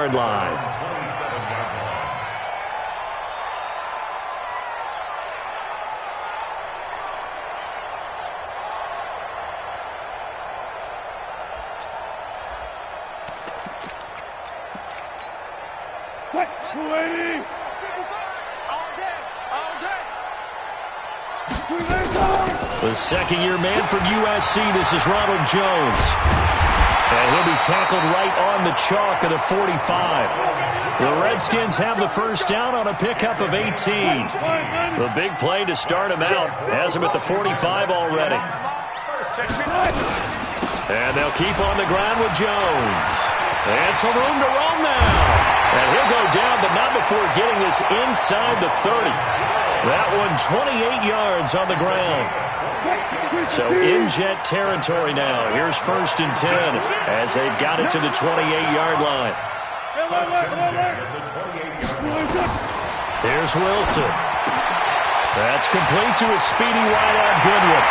line. The second-year man from USC, this is Ronald Jones. And he'll be tackled right on the chalk of the 45. The Redskins have the first down on a pickup of 18. The big play to start him out has him at the 45 already. And they'll keep on the ground with Jones. And some room to roam now. And he'll go down, but not before getting this inside the 30. That one 28 yards on the ground. So in Jet territory now. Here's 1st and 10 as they've got it to the 28-yard line. Here's Wilson. That's complete to a speedy wideout Goodwin.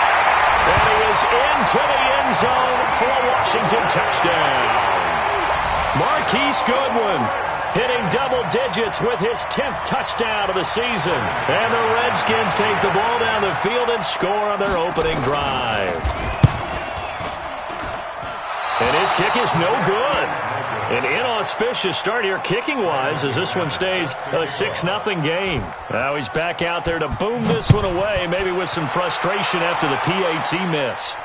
And he is into the end zone for a Washington touchdown. Marquise Goodwin hitting double digits with his 10th touchdown of the season. And the Redskins take the ball down the field and score on their opening drive. And his kick is no good. An inauspicious start here kicking-wise as this one stays a 6-0 game. Now he's back out there to boom this one away, maybe with some frustration after the PAT miss.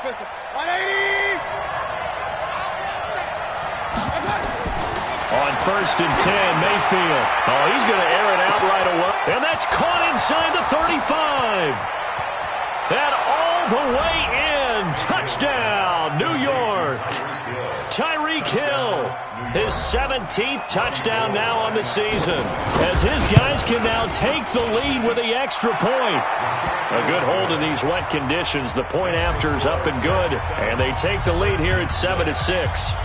Pistol. 180! On 1st and 10, Mayfield. Oh, he's going to air it out right away. And that's caught inside the 35. And all the way in. Touchdown, New York. Tyreek Hill. His 17th touchdown now on the season. As his guys can now take the lead with the extra point. A good hold in these wet conditions. The point after's up and good. And they take the lead here at 7-6.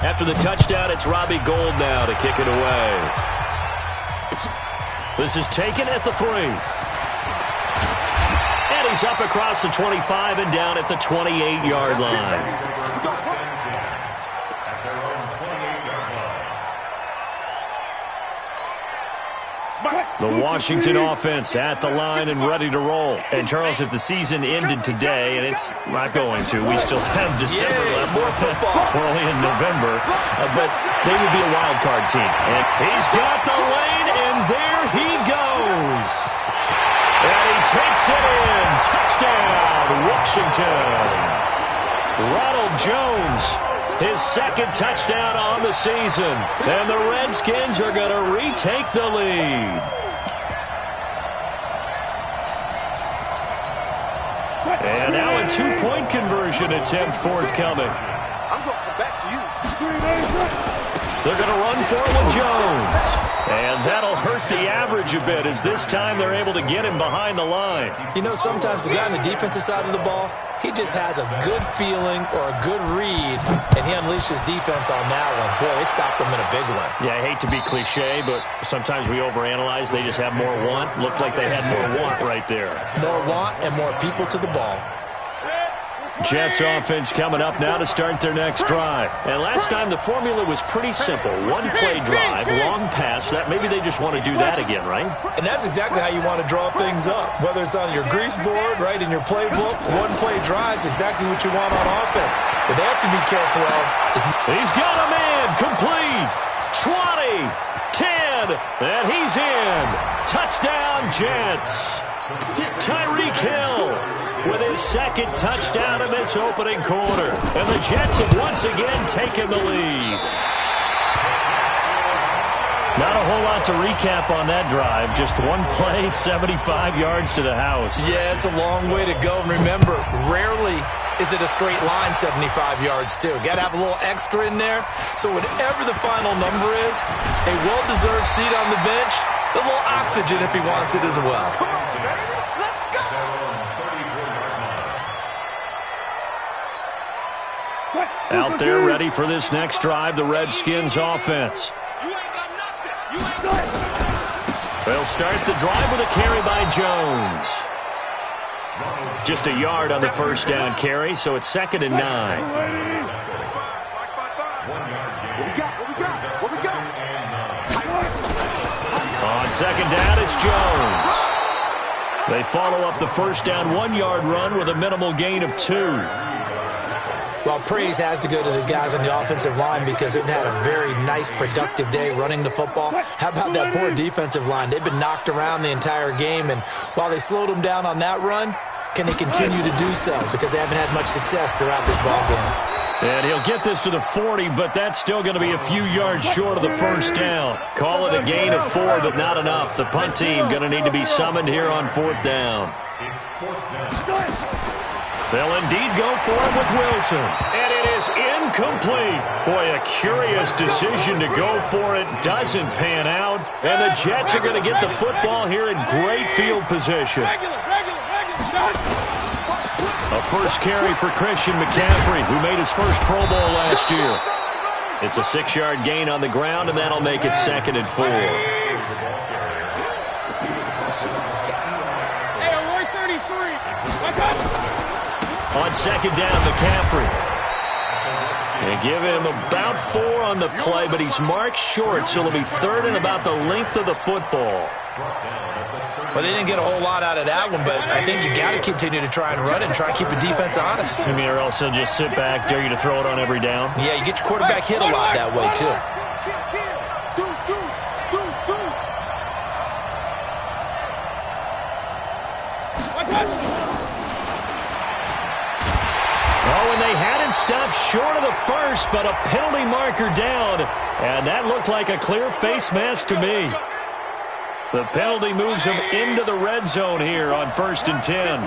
After the touchdown, it's Robbie Gould now to kick it away. This is taken at the 3. And he's up across the 25 and down at the 28-yard line. The Washington offense at the line and ready to roll. And, Charles, if the season ended today, and it's not going to, we still have December left. We're only in November. But they would be a wild card team. And he's got the lane, and there he goes. And he takes it in. Touchdown, Washington. Ronald Jones. His 2nd touchdown on the season. And the Redskins are going to retake the lead. And now a 2-point conversion attempt forthcoming. I'm going to come back to you. They're going to run for it with Jones. And that'll hurt the average a bit as this time they're able to get him behind the line. You know, sometimes the guy on the defensive side of the ball, he just has a good feeling or a good read, and he unleashed his defense on that one. Boy, they stopped him in a big one. Yeah, I hate to be cliche, but sometimes we overanalyze. They just have more want. Looked like they had more want right there. More want and more people to the ball. Jets offense coming up now to start their next drive. And last time the formula was pretty simple. One-play drive, long pass. That maybe they just want to do that again, right? And that's exactly how you want to draw things up. Whether it's on your grease board, right, in your playbook, one-play drive's exactly what you want on offense. What they have to be careful of is... He's got a man, complete. 20, 10, and he's in. Touchdown, Jets. Tyreek Hill with his 2nd touchdown in this opening quarter. And the Jets have once again taken the lead. Not a whole lot to recap on that drive. Just one play, 75 yards to the house. Yeah, it's a long way to go. And remember, rarely is it a straight line 75 yards, too. Got to have a little extra in there. So whatever the final number is, a well-deserved seat on the bench, a little oxygen if he wants it as well. Out there ready for this next drive, the Redskins offense. They'll start the drive with a carry by Jones. Just a yard on the first down carry, so it's 2nd and 9. On 2nd down, it's Jones. They follow up the first down 1-yard run with a minimal gain of 2. Well, praise has to go to the guys on the offensive line because they've had a very nice, productive day running the football. How about that poor defensive line? They've been knocked around the entire game, and while they slowed them down on that run, can they continue to do so? Because they haven't had much success throughout this ballgame. And he'll get this to the 40, but that's still going to be a few yards short of the first down. Call it a gain of 4, but not enough. The punt team going to need to be summoned here on 4th down. They'll indeed go for it with Wilson. And it is incomplete. Boy, a curious decision to go for it. Doesn't pan out. And the Jets are going to get the football here in great field position. A first carry for Christian McCaffrey, who made his first Pro Bowl last year. It's a 6-yard gain on the ground, and that'll make it 2nd and 4. On 2nd down, McCaffrey. They give him about 4 on the play, but he's marked short, so it'll be 3rd and about the length of the football. Well, they didn't get a whole lot out of that one, but I think you got to continue to try and run and try and keep the defense honest. I mean, or else they'll just sit back, dare you to throw it on every down. Yeah, you get your quarterback hit a lot that way, too. Oh, and they had it stopped short of the first, but a penalty marker down. And that looked like a clear face mask to me. The penalty moves him into the red zone here on 1st and 10.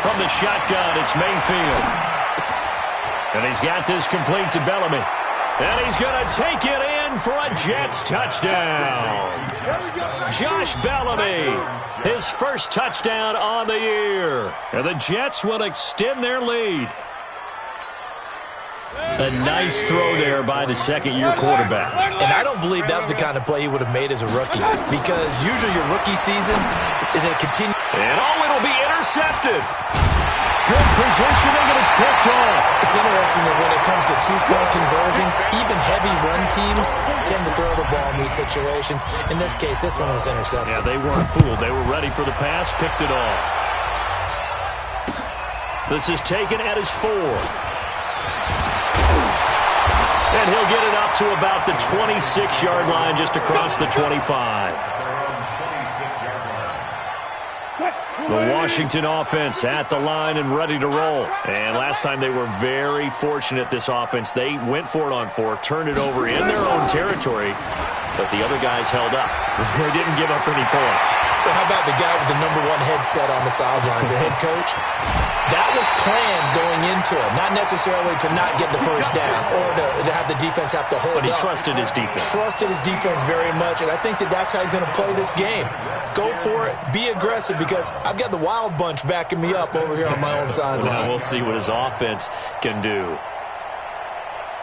From the shotgun, it's Mayfield. And he's got this complete to Bellamy. And he's going to take it in for a Jets touchdown. Josh Bellamy, his first touchdown on the year. And the Jets will extend their lead. A nice throw there by the second-year quarterback. And I don't believe that was the kind of play he would have made as a rookie, because usually your rookie season is a continue. And it'll be intercepted. Good positioning, and it's picked off. It's interesting that when it comes to two-point conversions, even heavy run teams tend to throw the ball in these situations. In this case, this one was intercepted. Yeah, they weren't fooled. They were ready for the pass, picked it off. This is taken at his 4. And he'll get it up to about the 26-yard line, just across the 25. The Washington offense at the line and ready to roll. And last time they were very fortunate, this offense. They went for it on 4, turned it over in their own territory, but the other guys held up. They didn't give up any points. So how about the guy with the #1 headset on the sidelines, the head coach? That was planned going into it, not necessarily to not get the first down or to have the defense have to hold up. But he trusted his defense. Trusted his defense very much, and I think that's how he's going to play this game. Go for it, be aggressive, because I've got the Wild Bunch backing me up over here on my own sideline. Well, we'll see what his offense can do.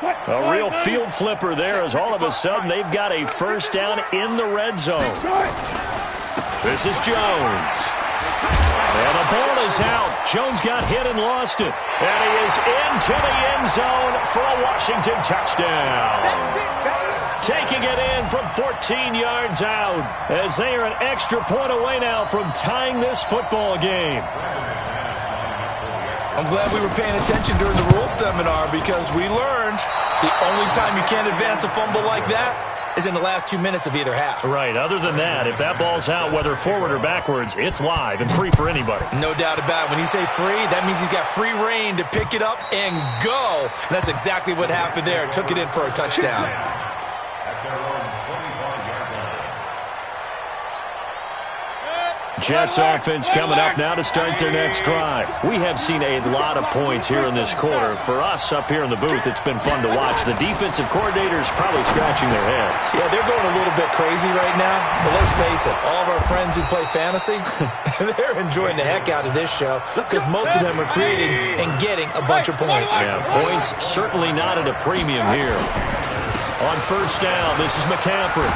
A real field flipper there, as all of a sudden they've got a first down in the red zone. This is Jones. And the ball is out. Jones got hit and lost it. And he is into the end zone for a Washington touchdown. Taking it in from 14 yards out, as they are an extra point away now from tying this football game. I'm glad we were paying attention during the rules seminar, because we learned the only time you can't advance a fumble like that is in the last 2 minutes of either half. Right. Other than that, if that ball's out, whether forward or backwards, it's live and free for anybody. No doubt about it. When you say free, that means he's got free reign to pick it up and go. And that's exactly what happened there. Took it in for a touchdown. Jets offense coming up now to start their next drive. We have seen a lot of points here in this quarter. For us up here in the booth, it's been fun to watch. The defensive coordinators probably scratching their heads. Yeah, they're going a little bit crazy right now. But let's face it, all of our friends who play fantasy, they're enjoying the heck out of this show, because most of them are creating and getting a bunch of points. Yeah, points certainly not at a premium here. On first down, this is McCaffrey.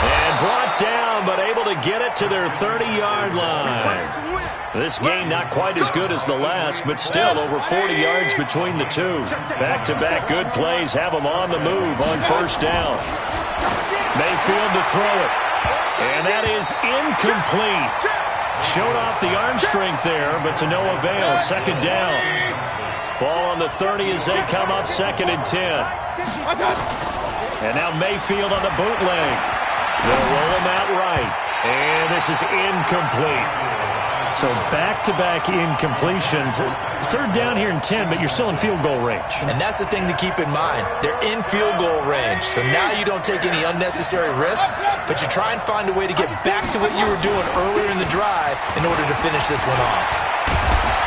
And brought down, but able to get it to their 30-yard line. This game not quite as good as the last, but still over 40 yards between the two. Back-to-back good plays have them on the move on first down. Mayfield to throw it. And that is incomplete. Showed off the arm strength there, but to no avail. Second down. Ball on the 30 as they come up 2nd and 10. And now Mayfield on the bootleg. They'll roll him out right. And this is incomplete. So back-to-back incompletions. Third down here in 10, but you're still in field goal range. And that's the thing to keep in mind. They're in field goal range. So now you don't take any unnecessary risks, but you try and find a way to get back to what you were doing earlier in the drive in order to finish this one off.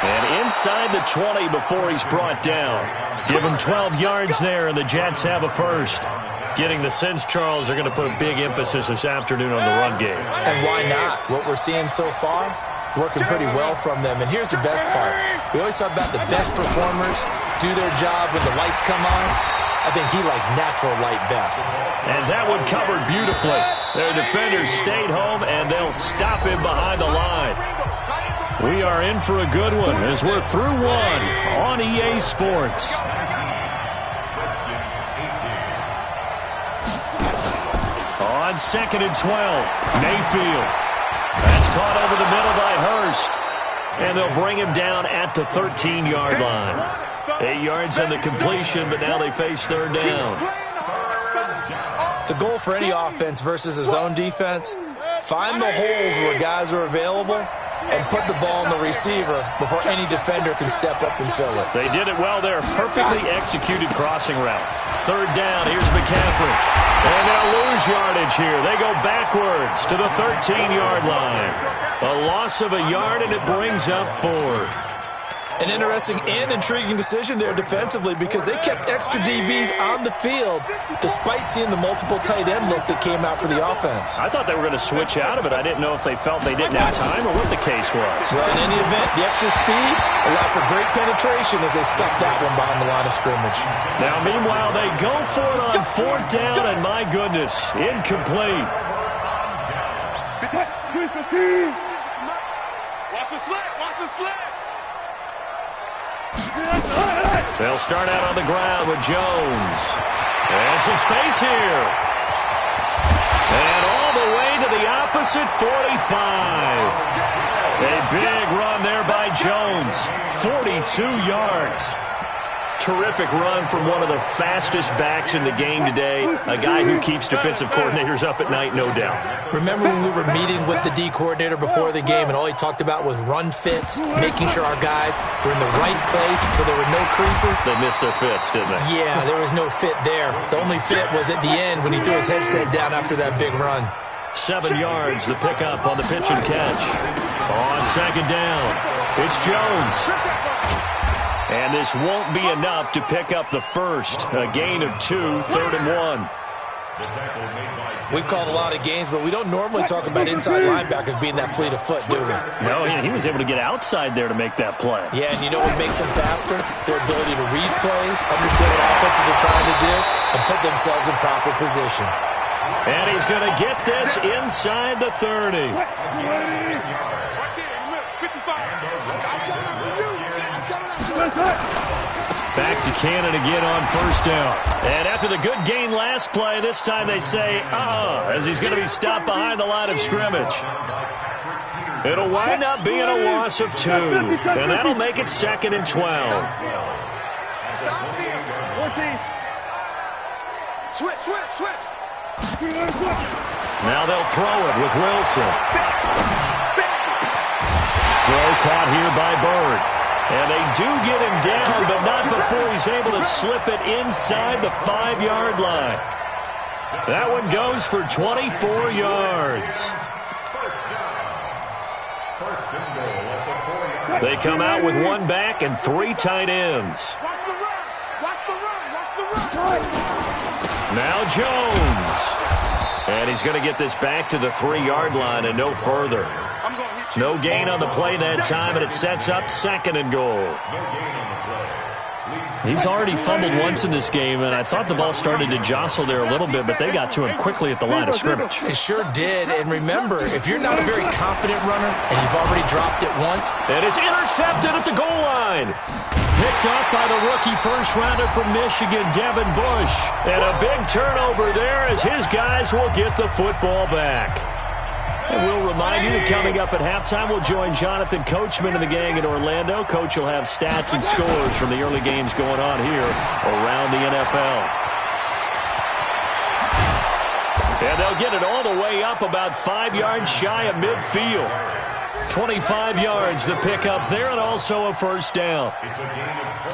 And inside the 20 before he's brought down. Give him 12 yards there, and the Jets have a first. Getting the sense, Charles, they're going to put a big emphasis this afternoon on the run game. And why not? What we're seeing so far, it's working pretty well from them. And here's the best part. We always talk about the best performers do their job when the lights come on. I think he likes natural light best. And that one covered beautifully. Their defenders stayed home, and they'll stop him behind the line. We are in for a good one as we're through one on EA Sports. On 2nd and 12, Mayfield. That's caught over the middle by Hurst. And they'll bring him down at the 13-yard line. 8 yards on the completion, but now they face third down. The goal for any offense versus his own defense, find the holes where guys are available and put the ball in the receiver before any defender can step up and fill it. They did it well there. Perfectly executed crossing route. Third down, here's McCaffrey. And they'll lose yardage here. They go backwards to the 13-yard line. A loss of a yard, and it brings up fourth. An interesting and intriguing decision there defensively because they kept extra DBs on the field despite seeing the multiple tight end look that came out for the offense. I thought they were going to switch out of it. I didn't know if they felt they didn't have time or what the case was. Well, in any event, the extra speed allowed for great penetration as they stuck that one behind the line of scrimmage. Now, meanwhile, they go for it on fourth down, and my goodness, incomplete. Watch the slant, watch the slant. They'll start out on the ground with Jones. And some space here. And all the way to the opposite 45. A big run there by Jones. 42 yards. Terrific run from one of the fastest backs in the game today. A guy who keeps defensive coordinators up at night, no doubt. Remember when we were meeting with the D coordinator before the game and all he talked about was run fits, making sure our guys were in the right place so there were no creases? They missed their fits, didn't they? Yeah, there was no fit there. The only fit was at the end when he threw his headset down after that big run. 7 yards, the pickup on the pitch and catch. On second down, it's Jones. And this won't be enough to pick up the first. A gain of 2, 3rd and 1. We've called a lot of games, but we don't normally talk about inside linebackers being that fleet of foot, do we? No, he was able to get outside there to make that play. Yeah, and you know what makes them faster? Their ability to read plays, understand what offenses are trying to do, and put themselves in proper position. And he's going to get this inside the 30. Back to Cannon again on first down. And after the good gain last play, this time they say, as he's going to be stopped behind the line of scrimmage. It'll wind up being a loss of 2. And that'll make it 2nd and 12. Switch. Now they'll throw it with Wilson. Throw caught here by Bird. And they do get him down, but not before he's able to slip it inside the 5-yard line. That one goes for 24 yards. They come out with 1 back and 3 tight ends. Now Jones. And he's going to get this back to the 3-yard line and no further. No gain on the play that time, and it sets up 2nd and goal. He's already fumbled once in this game, and I thought the ball started to jostle there a little bit, but they got to him quickly at the line of scrimmage. They sure did. And remember, if you're not a very confident runner and you've already dropped it once, and it's intercepted at the goal line. Picked off by the rookie first-rounder from Michigan, Devin Bush. And a big turnover there as his guys will get the football back. And we'll remind you that coming up at halftime, we'll join Jonathan Coachman and the gang in Orlando. Coach will have stats and scores from the early games going on here around the NFL. And they'll get it all the way up about 5 yards shy of midfield. 25 yards the pickup there, and also a first down.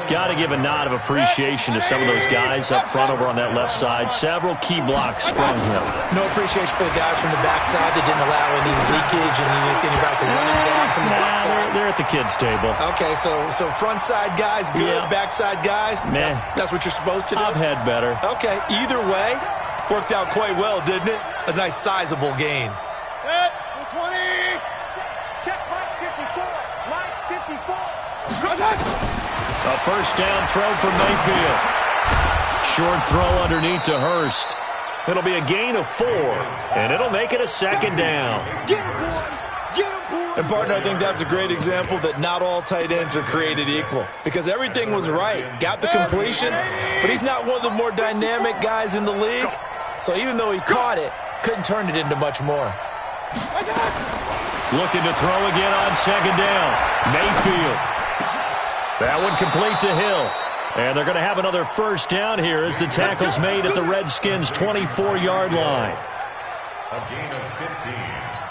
Got to give a nod of appreciation to some of those guys up front over on that left side. Several key blocks sprung here. No appreciation for the guys from the backside that didn't allow any leakage and anything about the running back from the backside. They're at the kids' table. Okay, so front side guys good, yeah. Backside guys, meh. That's what you're supposed to do? I've had better. Okay, either way, worked out quite well, didn't it? A nice sizable gain. 20. Check Mike 54. Mike 54. A first down throw from Mayfield. Short throw underneath to Hurst. It'll be a gain of 4, and it'll make it a second down. Get him, boy. Get him, boy. And, partner, I think that's a great example that not all tight ends are created equal because everything was right. Got the completion, but he's not one of the more dynamic guys in the league. So even though he caught it, couldn't turn it into much more. Looking to throw again on second down. Mayfield. That one complete to Hill. And they're going to have another first down here as the tackle's made at the Redskins' 24-yard line. A gain of 15.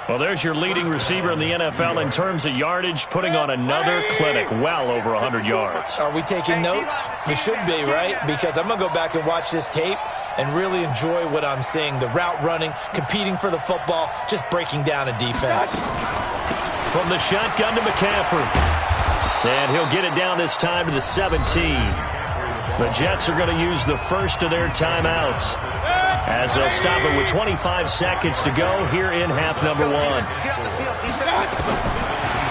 Well, there's your leading receiver in the NFL in terms of yardage, putting on another clinic well over 100 yards. Are we taking notes? We should be, right? Because I'm going to go back and watch this tape and really enjoy what I'm seeing. The route running, competing for the football, just breaking down a defense. From the shotgun to McCaffrey. And he'll get it down this time to the 17. The Jets are going to use the first of their timeouts as they'll stop it with 25 seconds to go here in half number 1.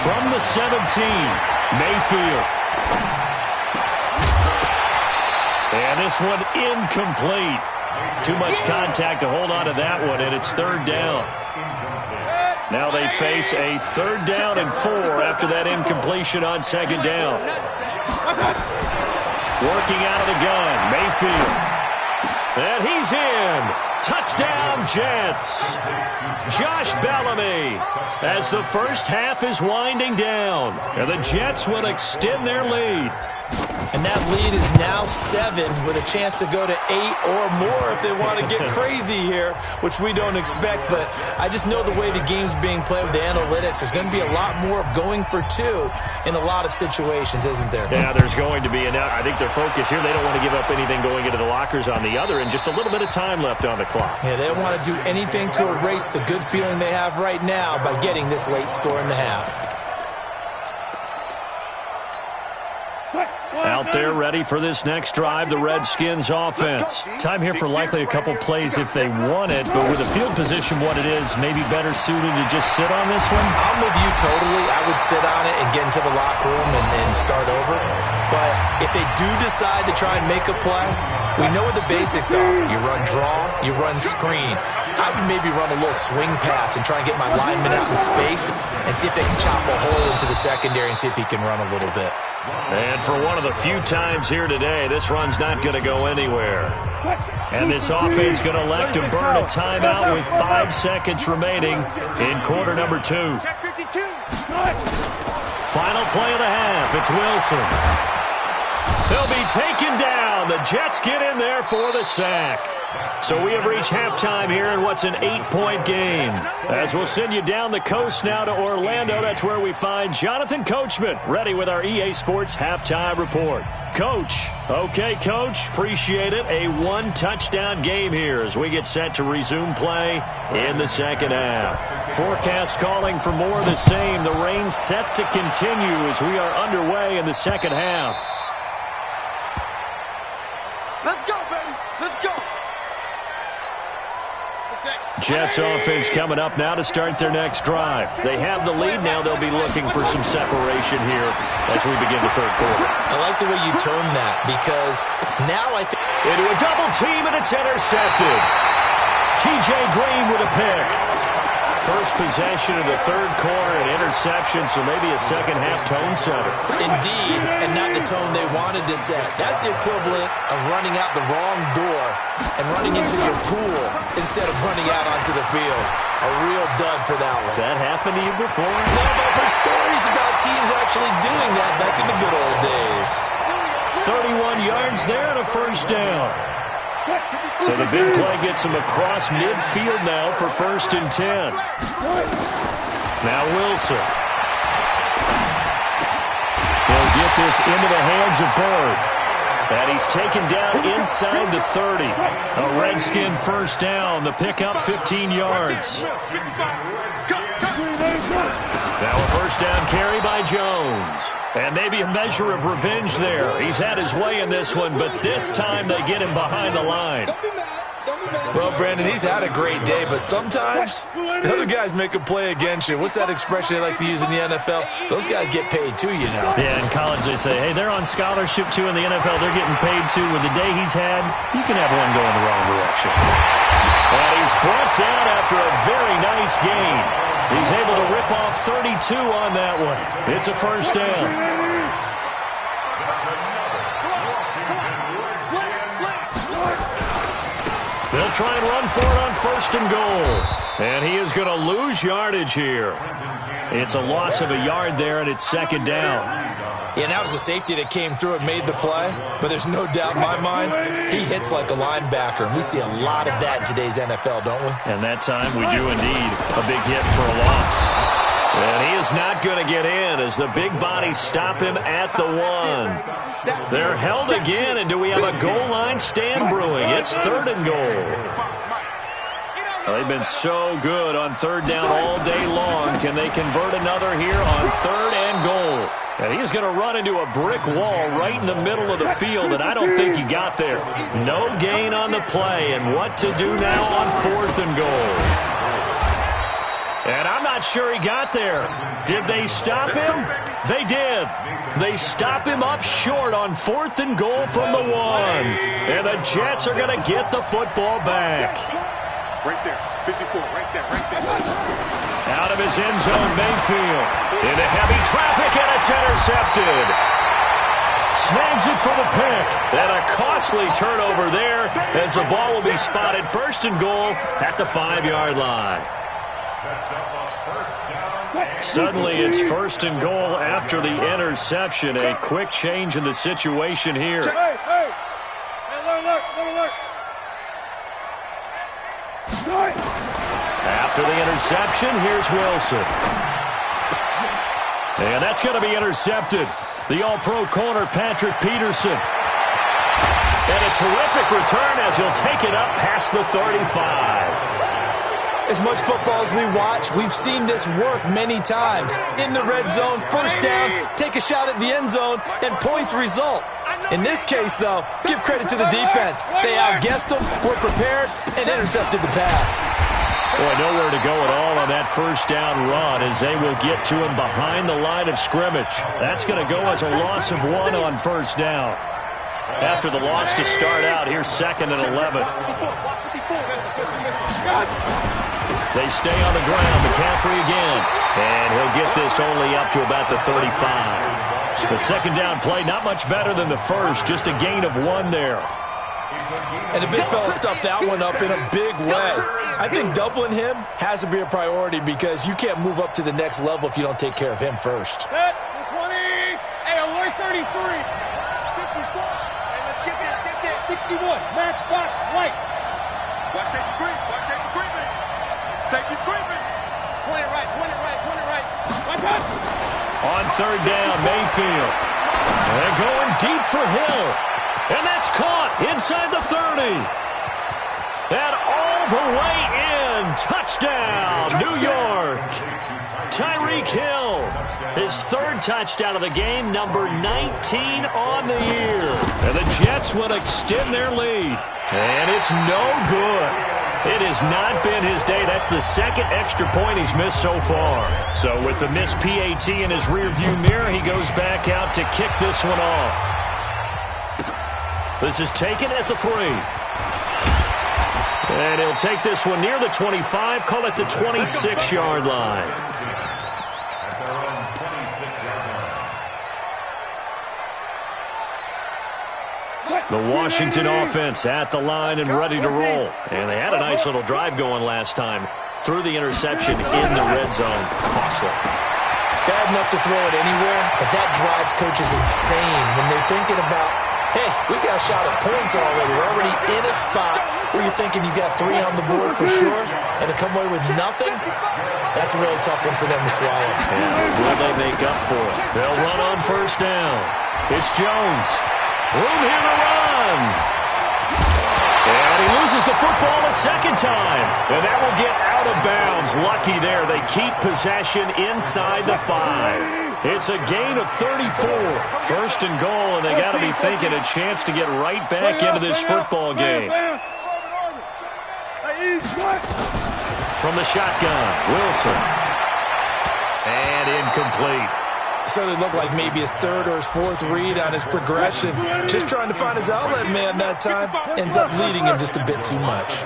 From the 17, Mayfield. And this one incomplete. Too much contact to hold on to that one, and it's third down. Now they face a third down and 4 after that incompletion on second down. Working out of the gun, Mayfield. And he's in. Touchdown, Jets. Josh Bellamy as the first half is winding down. And the Jets will extend their lead. And that lead is now 7 with a chance to go to 8 or more if they want to get crazy here, which we don't expect. But I just know the way the game's being played with the analytics, there's going to be a lot more of going for 2 in a lot of situations, isn't there? Yeah, there's going to be. And I think their focus here, they don't want to give up anything going into the lockers on the other, and just a little bit of time left on the clock. Yeah, they don't want to do anything to erase the good feeling they have right now by getting this late score in the half. Out there ready for this next drive, the Redskins offense. Time here for likely a couple plays if they want it, but with the field position what it is, maybe better suited to just sit on this one? I'm with you totally. I would sit on it and get into the locker room and start over. But if they do decide to try and make a play, we know what the basics are. You run draw, you run screen. I would maybe run a little swing pass and try and get my lineman out in space and see if they can chop a hole into the secondary and see if he can run a little bit. And for one of the few times here today, this run's not going to go anywhere. And this offense going to elect to burn a timeout with 5 seconds remaining in quarter number 2. Final play of the half. It's Wilson. They'll be taken down. The Jets get in there for the sack. So we have reached halftime here in what's an 8-point game. As we'll send you down the coast now to Orlando, that's where we find Jonathan Coachman, ready with our EA Sports halftime report. Coach. Okay, Coach. Appreciate it. A 1-touchdown game here as we get set to resume play in the second half. Forecast calling for more of the same. The rain set to continue as we are underway in the second half. Let's go, baby. Let's go. Jets offense coming up now to start their next drive. They have the lead now. They'll be looking for some separation here as we begin the third quarter. I like the way you term that because now I think... Into a double team, and it's intercepted. T.J. Green with a pick. First possession of the third quarter, an interception, so maybe a second-half tone setter. Indeed, and not the tone they wanted to set. That's the equivalent of running out the wrong door and running into your pool instead of running out onto the field. A real dud for that one. Has that happened to you before? No, but I've heard stories about teams actually doing that back in the good old days. 31 yards there and a first down. So the big play gets him across midfield now for 1st and 10. Now Wilson. He'll get this into the hands of Bird. And he's taken down inside the 30. A Redskin first down. The pickup 15 yards. Now a first down carry by Jones. And maybe a measure of revenge there. He's had his way in this one, but this time they get him behind the line. Well, Brandon, he's had a great day, but sometimes the other guys make a play against you. What's that expression they like to use in the NFL? Those guys get paid too, you know. Yeah, in college they say, hey, they're on scholarship too. In the NFL, they're getting paid too. With the day he's had, you can have one going the wrong direction. And he's brought down after a very nice gain. He's able to rip off 32 on that one. It's a first down. They'll try and run for it on 1st and goal. And he is going to lose yardage here. It's a loss of a yard there, and it's 2nd down. Yeah, and that was the safety that came through and made the play. But there's no doubt in my mind, he hits like a linebacker. And we see a lot of that in today's NFL, don't we? And that time we do indeed a big hit for a loss. And he is not going to get in as the big bodies stop him at the 1. They're held again, and do we have a goal line stand brewing? It's 3rd and goal. Well, they've been so good on 3rd down all day long. Can they convert another here on 3rd and goal? And he's going to run into a brick wall right in the middle of the field, and I don't think he got there. No gain on the play, and what to do now on 4th and goal? And I'm not sure he got there. Did they stop him? They did. They stop him up short on 4th and goal from the 1. And the Jets are going to get the football back. Right there, 54, right there. Out of his end zone, Mayfield. Into heavy traffic, and it's intercepted. Snags it for the pick. And a costly turnover there as the ball will be spotted 1st and goal at the 5-yard line. Suddenly it's 1st and goal after the interception. A quick change in the situation here. Hey, alert. After the interception, here's Wilson. And that's going to be intercepted. The all-pro corner, Patrick Peterson. And a terrific return as he'll take it up past the 35. As much football as we watch, we've seen this work many times. In the red zone, 1st down, take a shot at the end zone, and points result. In this case, though, give credit to the defense. They outguessed them, were prepared, and intercepted the pass. Boy, nowhere to go at all on that 1st down run as they will get to him behind the line of scrimmage. That's going to go as a loss of 1 on 1st down. After the loss to start out, here's 2nd and 11. They stay on the ground. McCaffrey again. And he'll get this only up to about the 35. The 2nd down play, not much better than the first. Just a gain of 1 there. And the big fella stuffed that one up in a big way. I think doubling him has to be a priority because you can't move up to the next level if you don't take care of him first. Set, 20. Hey, alert 33. 54. Hey, let's get this. 61. Matchbox white. Watch safety creeping. Safety's creeping. Point it right. Watch out. On 3rd down, Mayfield. They're going deep for Hill. And that's caught inside the 30. And all the way in. Touchdown, New York. Tyreek Hill. His 3rd touchdown of the game, number 19 on the year. And the Jets will extend their lead. And it's no good. It has not been his day. That's the second extra point he's missed so far. So with the missed PAT in his rearview mirror, he goes back out to kick this one off. This is taken at the 3. And he'll take this one near the 25, call it the 26-yard line. At their own 26-yard line. The Washington offense at the line and ready to roll. And they had a nice little drive going last time. Threw the interception in the red zone. Costly. Bad enough to throw it anywhere, but that drives coaches insane when they're thinking about, hey, we got a shot at points already. We're already in a spot where you're thinking you got 3 on the board for sure, and to come away with nothing, that's a really tough one for them to swallow. And will they make up for it? They'll run on first down. It's Jones. Room here to run. And he loses the football a second time. And that will get out of bounds. Lucky there. They keep possession inside the 5. It's a gain of 34. First and goal, and they got to be thinking a chance to get right back into this football game. From the shotgun, Wilson. And incomplete. So it looked like maybe his 3rd or his 4th read on his progression. Just trying to find his outlet man that time. Ends up leading him just a bit too much.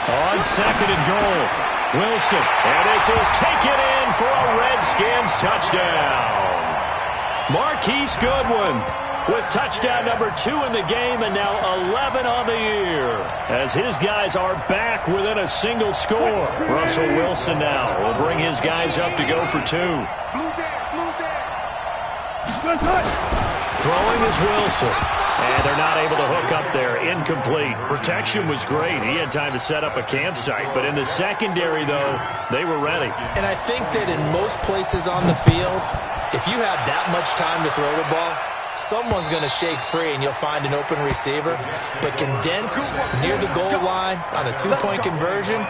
On second and goal, Wilson. And this is taken in for a Redskins touchdown. Marquise Goodwin with touchdown number 2 in the game and now 11 on the year. As his guys are back within a single score. Russell Wilson now will bring his guys up to go for 2. Throwing is Wilson. And they're not able to hook up there. Incomplete. Protection was great. He had time to set up a campsite. But in the secondary, though, they were ready. And I think that in most places on the field, if you have that much time to throw the ball, someone's going to shake free and you'll find an open receiver. But condensed near the goal line on a 2-point conversion,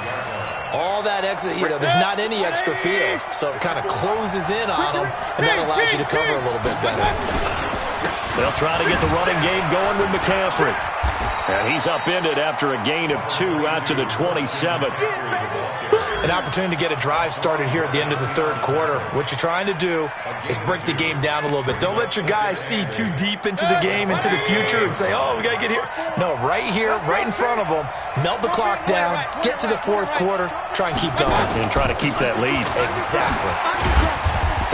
all that extra, there's not any extra field. So it kind of closes in on them, and that allows you to cover a little bit better. They'll try to get the running game going with McCaffrey. And he's upended after a gain of 2 out to the 27. An opportunity to get a drive started here at the end of the 3rd quarter. What you're trying to do is break the game down a little bit. Don't let your guys see too deep into the game, into the future, and say, oh, we got to get here. No, right here, right in front of them, melt the clock down, get to the 4th quarter, try and keep going. And try to keep that lead. Exactly.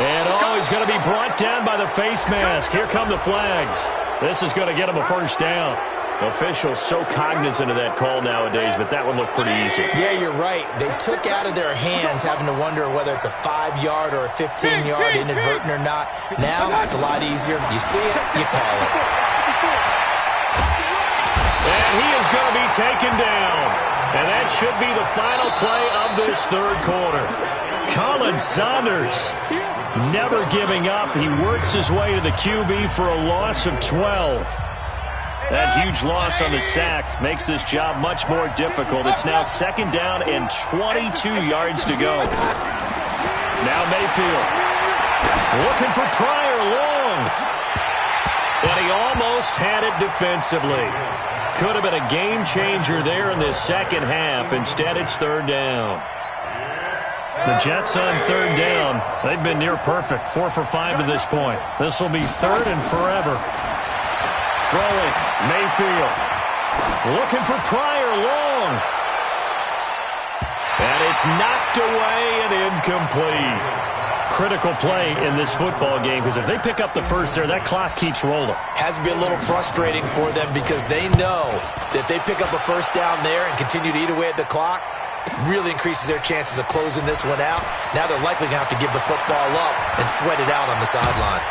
And, he's going to be brought down by the face mask. Here come the flags. This is going to get him a first down. Officials so cognizant of that call nowadays, but that one looked pretty easy. Yeah, you're right. They took out of their hands having to wonder whether it's a 5-yard or a 15-yard inadvertent or not. Now, it's a lot easier. You see it, you call it. And he is going to be taken down. And that should be the final play of this 3rd quarter. Colin Saunders never giving up. He works his way to the QB for a loss of 12. That huge loss on the sack makes this job much more difficult. It's now 2nd down and 22 yards to go. Now Mayfield looking for Pryor long. And he almost had it defensively. Could have been a game changer there in this second half. Instead, it's 3rd down. The Jets on 3rd down. They've been near perfect. 4 for 5 to this point. This will be 3rd and forever. Throwing, Mayfield. Looking for Pryor long. And it's knocked away and incomplete. Critical play in this football game, because if they pick up the first there, that clock keeps rolling. Has to be a little frustrating for them because they know that they pick up a first down there and continue to eat away at the clock, really increases their chances of closing this one out. Now they're likely going to have to give the football up and sweat it out on the sideline.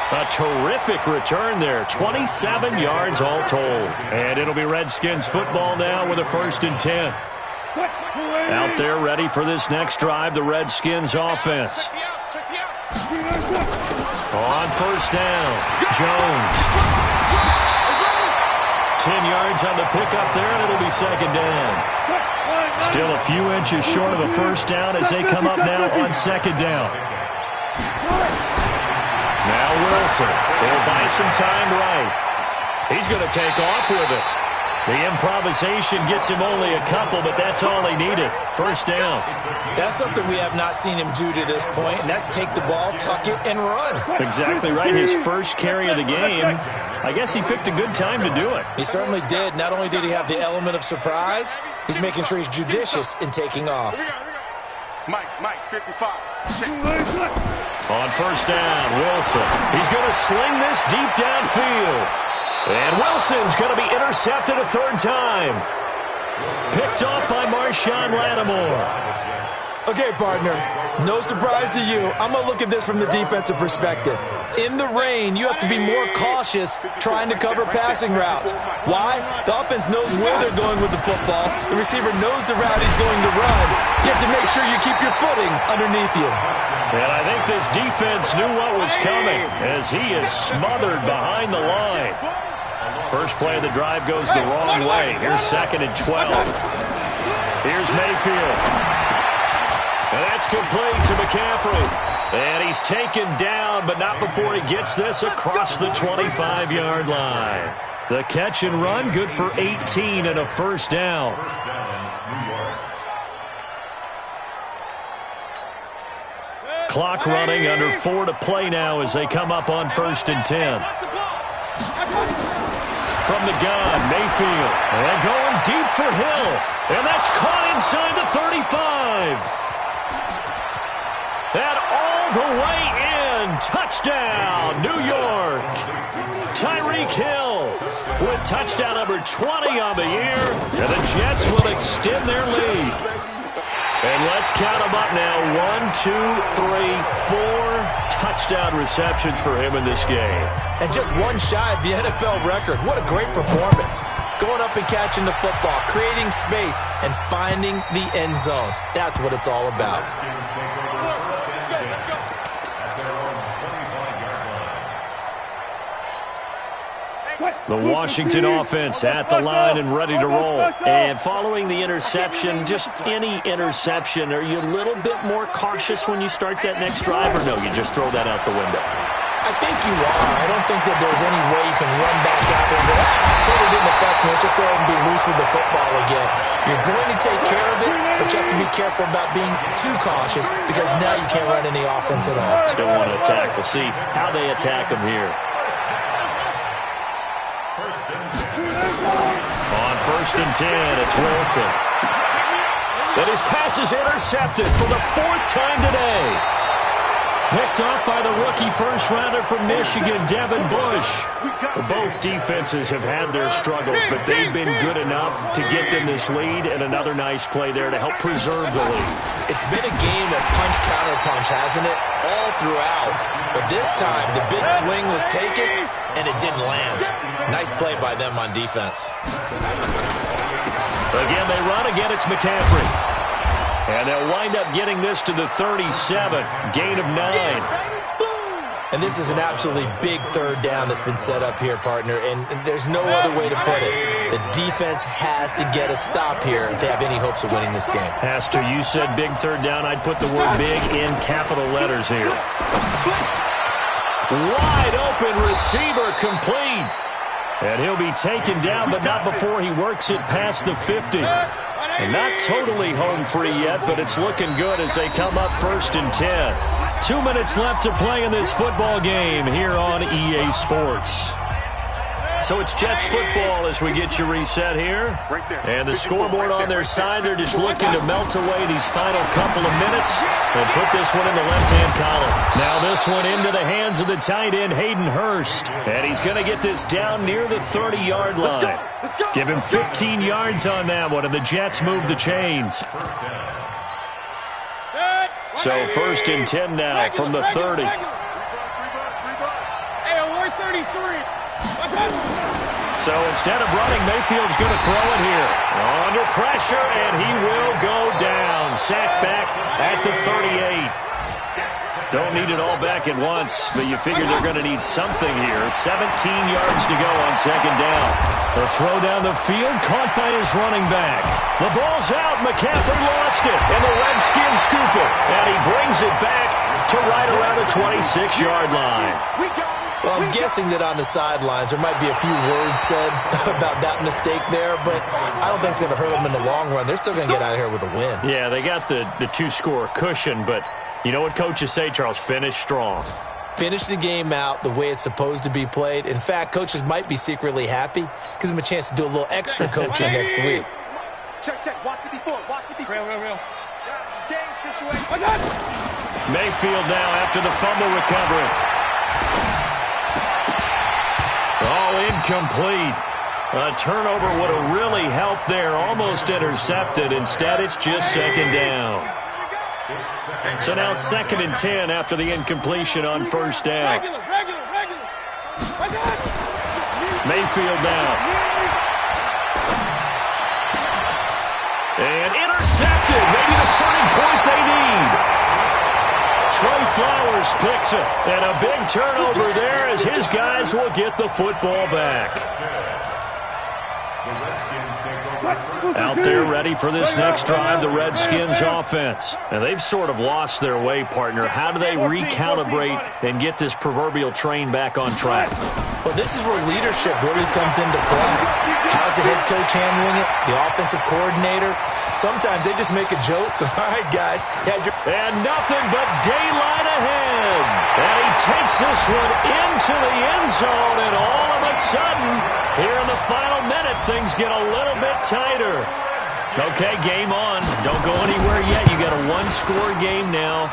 A terrific return there. 27 yards all told. And it'll be Redskins football now with a 1st and 10. Out there ready for this next drive, the Redskins offense. On first down, Jones. 10 yards on the pickup there, and it'll be 2nd down. Still a few inches short of a first down as they come up now on 2nd down. Now Wilson. He'll buy some time right. He's going to take off with it. The improvisation gets him only a couple, but that's all he needed. First down. That's something we have not seen him do to this point, and that's take the ball, tuck it, and run. Exactly right. His first carry of the game. I guess he picked a good time to do it. He certainly did. Not only did he have the element of surprise, he's making sure he's judicious in taking off. Mike, 55. On first down, Wilson. He's going to sling this deep downfield. And Wilson's going to be intercepted a third time. Picked off by Marshawn Lattimore. Okay, partner, no surprise to you. I'm going to look at this from the defensive perspective. In the rain, you have to be more cautious trying to cover passing routes. Why? The offense knows where they're going with the football. The receiver knows the route he's going to run. You have to make sure you keep your footing underneath you. And I think this defense knew what was coming as he is smothered behind the line. First play of the drive goes the wrong way. Here's 2nd and 12. Here's Mayfield. And that's complete to McCaffrey. And he's taken down, but not before he gets this across the 25-yard line. The catch and run, good for 18 and a first down. Clock running, under 4 to play now as they come up on 1st and 10. From the gun, Mayfield. And going deep for Hill. And that's caught inside the 35. And all the way in. Touchdown, New York. Tyreek Hill with touchdown number 20 on the year. And the Jets will extend their lead. And let's count them up now. 1, 2, 3, 4 touchdown receptions for him in this game. And just one shy of the NFL record. What a great performance. Going up and catching the football, creating space, and finding the end zone. That's what it's all about. The Washington offense at the line and ready to roll. And following the interception, just any interception, are you a little bit more cautious when you start that next drive, or no, you just throw that out the window? I think you are. I don't think that there's any way you can run back out there and go, totally didn't affect me. Let's just go ahead and be loose with the football again. You're going to take care of it, but you have to be careful about being too cautious because now you can't run any offense at all. Still want to attack. We'll see how they attack them here. On 1st and 10, it's Wilson. And his pass is intercepted for the 4th time today. Picked off by the rookie first-rounder from Michigan, Devin Bush. Both defenses have had their struggles, but they've been good enough to get them this lead, and another nice play there to help preserve the lead. It's been a game of punch-counter-punch, hasn't it? All throughout. But this time, the big swing was taken, and it didn't land. Nice play by them on defense. Again, they run. Again, it's McCaffrey. And they'll wind up getting this to the 37. Gain of 9. And this is an absolutely big third down that's been set up here, partner. And there's no other way to put it. The defense has to get a stop here if they have any hopes of winning this game. Pastor, you said big third down. I'd put the word big in capital letters here. Wide open receiver complete. And he'll be taken down, but not before he works it past the 50. And not totally home free yet, but it's looking good as they come up 1st and 10. 2 minutes left to play in this football game here on EA Sports. So it's Jets football as we get you reset here. And the scoreboard on their side, they're just looking to melt away these final couple of minutes and put this one in the left-hand column. Now this one into the hands of the tight end, Hayden Hurst. And he's going to get this down near the 30-yard line. Give him 15 yards on that one, and the Jets move the chains. So 1st and 10 now from the 30. Hey, we're 33. So instead of running, Mayfield's going to throw it here. Under pressure, and he will go down. Sacked back at the 38. Don't need it all back at once, but you figure they're going to need something here. 17 yards to go on 2nd down. The throw down the field, caught by his running back. The ball's out. McCaffrey lost it, and the Redskins scoop it. And he brings it back to right around the 26-yard line. Well, I'm guessing that on the sidelines there might be a few words said about that mistake there, but I don't think it's going to hurt them in the long run. They're still going to get out of here with a win. Yeah, they got the two-score cushion, but you know what coaches say, Charles? Finish strong. Finish the game out the way it's supposed to be played. In fact, coaches might be secretly happy. Gives them a chance to do a little extra coaching next week. Check. Watch 54. Real. Game situation. Mayfield now after the fumble recovery. All incomplete. A turnover would have really helped there. Almost intercepted. Instead, it's just second down. So now 2nd and 10 after the incompletion on first down. Mayfield now. And intercepted. Maybe the turning point they need. Trey Flowers picks it. And a big turnover there as his guys will get the football back. Out there ready for this next drive, the Redskins offense. And they've sort of lost their way, partner. How do they recalibrate and get this proverbial train back on track? Well, this is where leadership really comes into play. How's the head coach handling it? The offensive coordinator? Sometimes they just make a joke. All right, guys. And nothing but daylight ahead. And he takes this one into the end zone, and all of a sudden, here in the final minute, things get a little bit tighter. Okay, game on. Don't go anywhere yet. You got a one-score game now.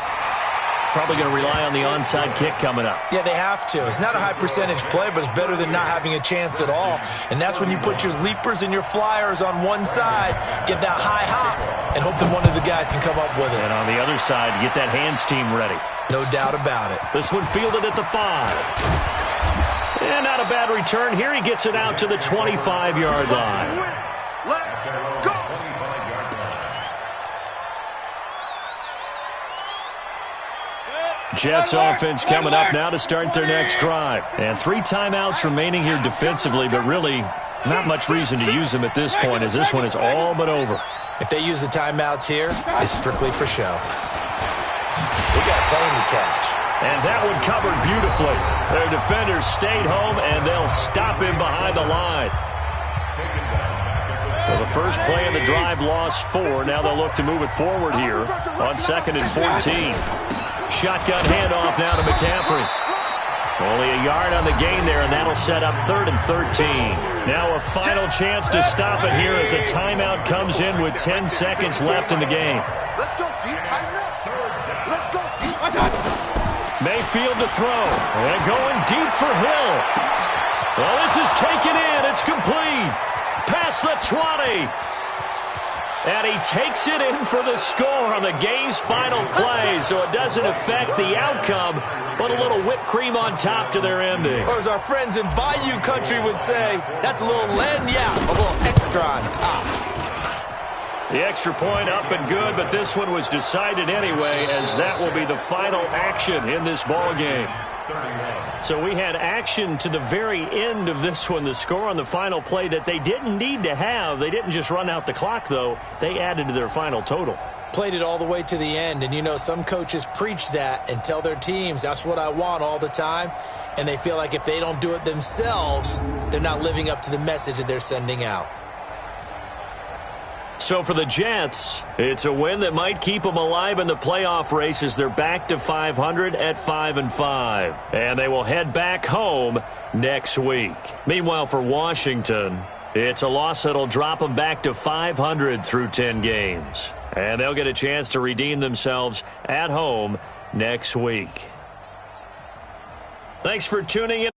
Probably going to rely on the onside kick coming up. Yeah, they have to. It's not a high-percentage play, but it's better than not having a chance at all. And that's when you put your leapers and your flyers on one side, get that high hop, and hope that one of the guys can come up with it. And on the other side, get that hands team ready. No doubt about it. This one fielded at the 5. And not a bad return here. He gets it out to the 25-yard line. Let's go. Jets offense coming up now to start their next drive. And 3 timeouts remaining here defensively, but really not much reason to use them at this point as this one is all but over. If they use the timeouts here, it's strictly for show. We got a plane to catch. And that one covered beautifully. Their defenders stayed home, and they'll stop him behind the line. Well, the first play of the drive lost 4. Now they'll look to move it forward here on 2nd and 14. Shotgun handoff now to McCaffrey. Only a yard on the gain there, and that'll set up 3rd and 13. Now a final chance to stop it here as a timeout comes in with 10 seconds left in the game. Let's go deep, Tyson. Let's go deep. Mayfield to throw. And going deep for Hill. Well, this is taken in. It's complete. Past the 20. And he takes it in for the score on the game's final play, so it doesn't affect the outcome, but a little whipped cream on top to their ending. Or as our friends in Bayou Country would say, that's a little lagniappe, a little extra on top. The extra point up and good, but this one was decided anyway, as that will be the final action in this ball game. So we had action to the very end of this one, the score on the final play that they didn't need to have. They didn't just run out the clock, though. They added to their final total. Played it all the way to the end, and you know, some coaches preach that and tell their teams, that's what I want all the time, and they feel like if they don't do it themselves, they're not living up to the message that they're sending out. So for the Jets, it's a win that might keep them alive in the playoff race as they're back to 500 at 5-5. And they will head back home next week. Meanwhile, for Washington, it's a loss that'll drop them back to 500 through 10 games. And they'll get a chance to redeem themselves at home next week. Thanks for tuning in.